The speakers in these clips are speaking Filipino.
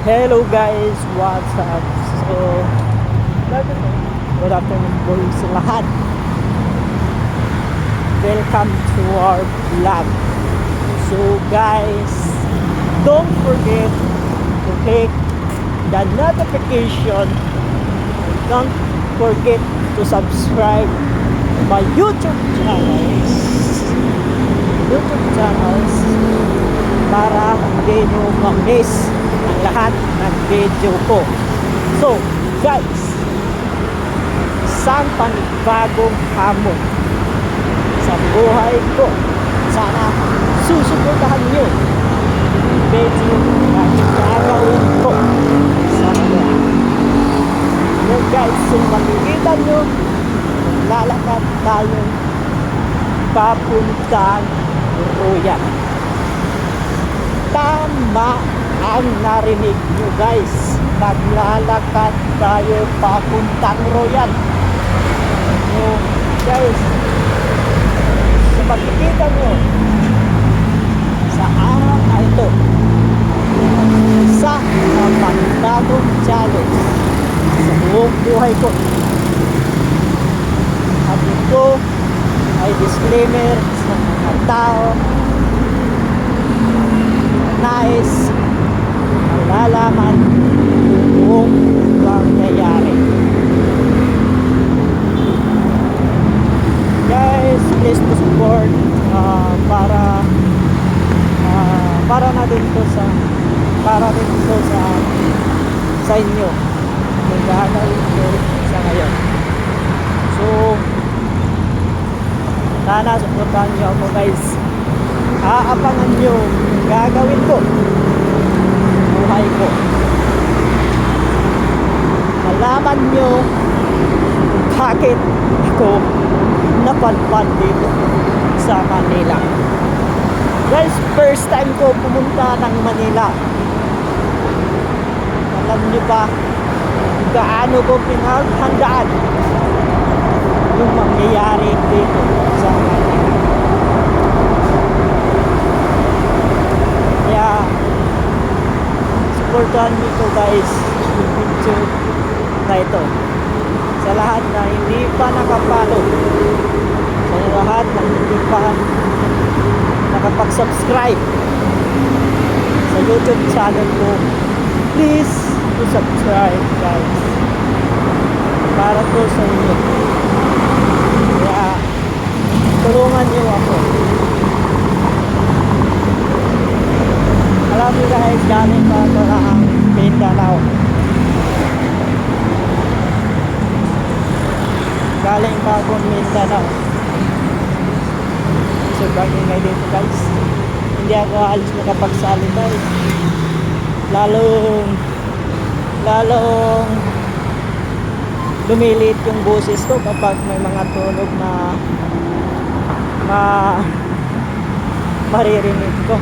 Hello guys, what's up? So, good afternoon po sa lahat. Welcome to our vlog. So guys, don't forget to click the notification. Don't forget to subscribe to my YouTube channels para hindi nyo ma-miss ang lahat ng video ko. So guys, isang panibagong hamon sa buhay ko. Sana susuportahan nyo yung video na gagawin ko sa mga. So guys, kung makikita nyo, lalakad tayo papuntang Royal. Tama ang narinig nyo guys, maglalakad tayo papuntang Royal. So guys, so makikita nyo sa araw na ito, isa na panibagong challenge sa buong buhay ko. At ito ay disclaimer sa mga tao nais malalaman kung mangyayari. Guys, please to support para na din to sa sa inyo yung gagawin ko sa ngayon. So sana supportahan nyo ako guys. Aabangan nyo yung gagawin ko buhay ko. Malaman nyo bakit ako napadpad dito sa Manila. Guys, first time ko pumunta ng Manila. Alam nyo ba gaano ko pinaghandaan yung mangyayari dito sa Manila. Kaya supportahan nyo ito guys, yung video na ito. Sa lahat na hindi pa nakapalo, sa lahat na hindi pa nakapag-subscribe sa YouTube channel ko, please to subscribe guys, para to sa inyo. Kaya tulungan nyo ako. Alam nyo guys, galing pa ito ang Mindanao. Galing pa akong Mindanao. Sobrang ingay dito guys. Hindi ako halos makapagsalita eh. Lalong lumilit yung boses ko kapag may mga tunog na maririnig ko.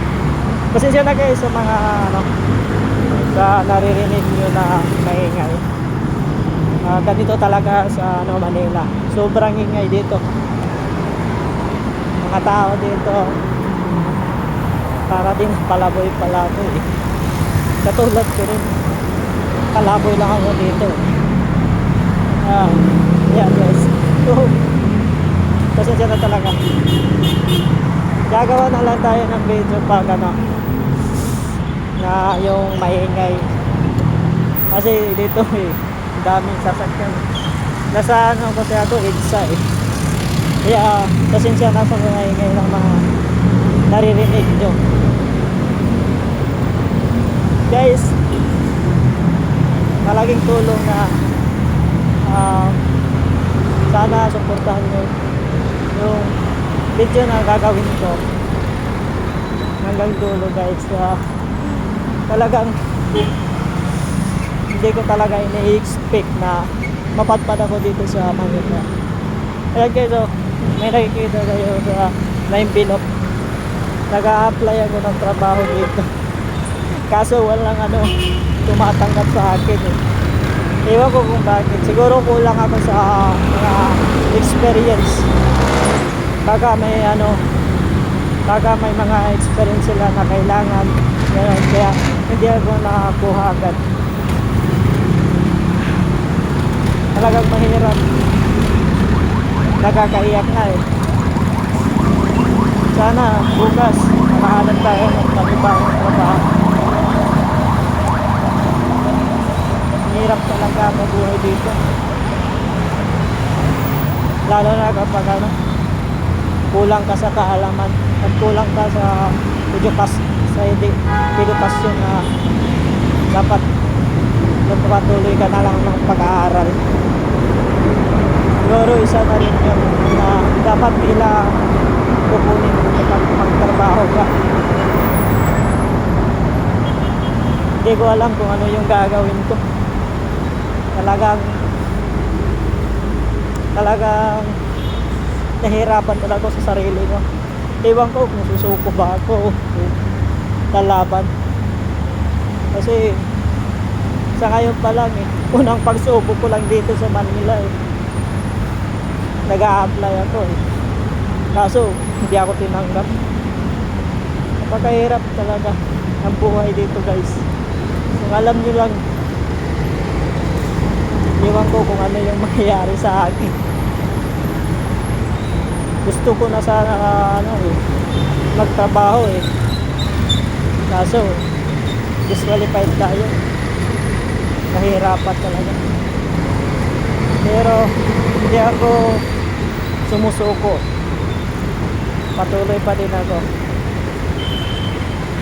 Pasensya na guys sa mga sa naririnig nyo na maingay. Ganito talaga sa Manila. Sobrang ingay dito. Mga tao dito para din palaboy eh. Katulad ko rin, palaboy lang ako dito. Yeah guys, so pasensya na talaga. Gagawa na lang tayo ng video pag na yung maingay, kasi dito eh daming sasakyan. Nasa kasi ako EDSA eh. Kaya pasensya na sa maingay ng mga naririnig nyo guys. Malaking tulong na sana suportahan nyo yung video na gagawin ko hanggang dulo guys. Talagang hindi ko talaga ini-expect na mapadpad ako dito sa Manila. Ayan guys, so may nakikita kayo na envelope. Nag-a-apply ako ng trabaho dito. Kaso walang tumatanggap sa akin eh. Ewan ko kung bakit. Siguro kulang ako sa mga experience. Baka may mga experience sila na kailangan. Kaya hindi ako nakakuha agad. Talagang mahirap. Nakakaiyak na eh. Sana bukas makahanap tayo ng panibagong trabaho. Hirap talaga mabuhay dito. Lalo na kapag kulang ka sa kaalaman at kulang ka sa edukasyon na dapat magpatuloy ka na lang ng pag-aaral. Siguro isa na rin yun na dapat nila kukunin kapag magtrabaho ka. Hindi ko alam kung ano yung gagawin ko. Talagang nahirapan talaga ako sa sarili ko. Ewan ko kung susuko ba ako o lalaban. Kasi sa ngayon pa lang unang pagsuko ko lang dito sa Manila nag-a-apply ako kaso hindi ako tinanggap. Napakahirap talaga ang buhay dito guys. Kung alam nyo lang, iwan ko kung ano yung mangyayari sa akin. Gusto ko na sana magtrabaho kaso disqualified tayo. Nahihirapan talaga. Pero hindi ako sumusuko. Patuloy pa din ako.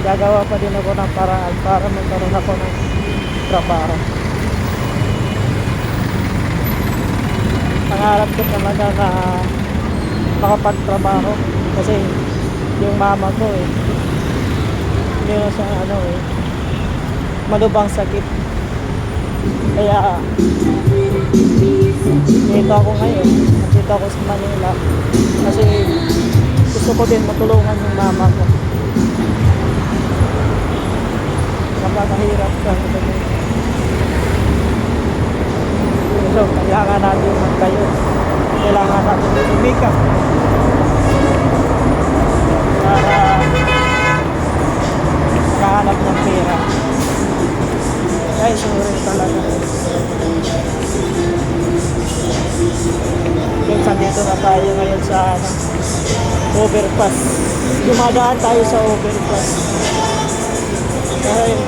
Gagawa pa din ako ng paraan para magkaroon ako ng trabaho. Pangarap ko talaga na makapagtrabaho kasi yung mama ko hindi na siya malubhang sakit. Kaya dito ako ngayon, dito ako sa Manila kasi gusto ko din matulungan yung mama ko. Napakahirap ka so kailangan natin magtayo, kailangan natin sumikap para kahanap ng pera. Guys, sorry talaga. Dito na tayo ngayon sa overpass. Dumadaan tayo sa overpass. Dahil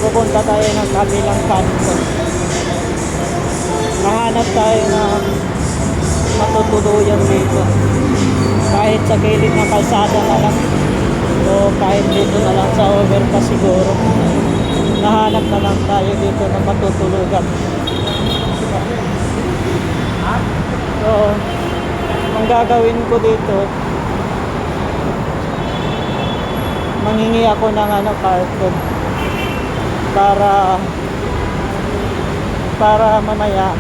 pupunta tayo ng kabilang kanto. Nahanap tayo na matutuluyan dito. Kahit sa gilid ng kalsada na lang o kahit dito na lang sa overpass siguro. Nahanap na lang tayo dito na matutulugan. So, ang gagawin ko dito, manghingi ako ng carton para mamaya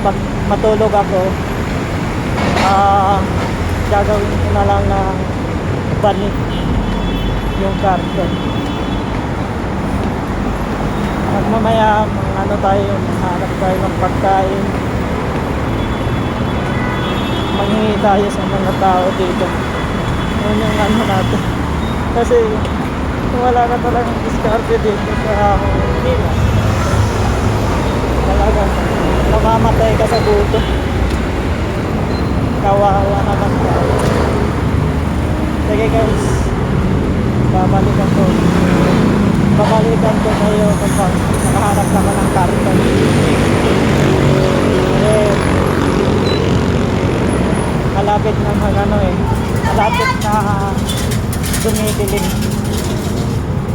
pag matulog ako, gagawin ko na lang ng banik yung carton. At mamaya tayo, hanap tayo ng pagkain, manghingi tayo sa mga tao dito. Yun yung natin. Kasi kung wala ka talagang diskarte dito sa Manila, talaga mamamatay ka sa gutom. Kawawa naman ka. Sige guys, babalikan ko kayo kapag nakahanap naman ng karton. Malapit na malapit na dumidilim.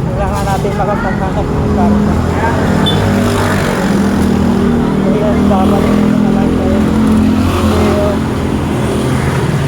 Kailangan natin makapaghanap ng karton.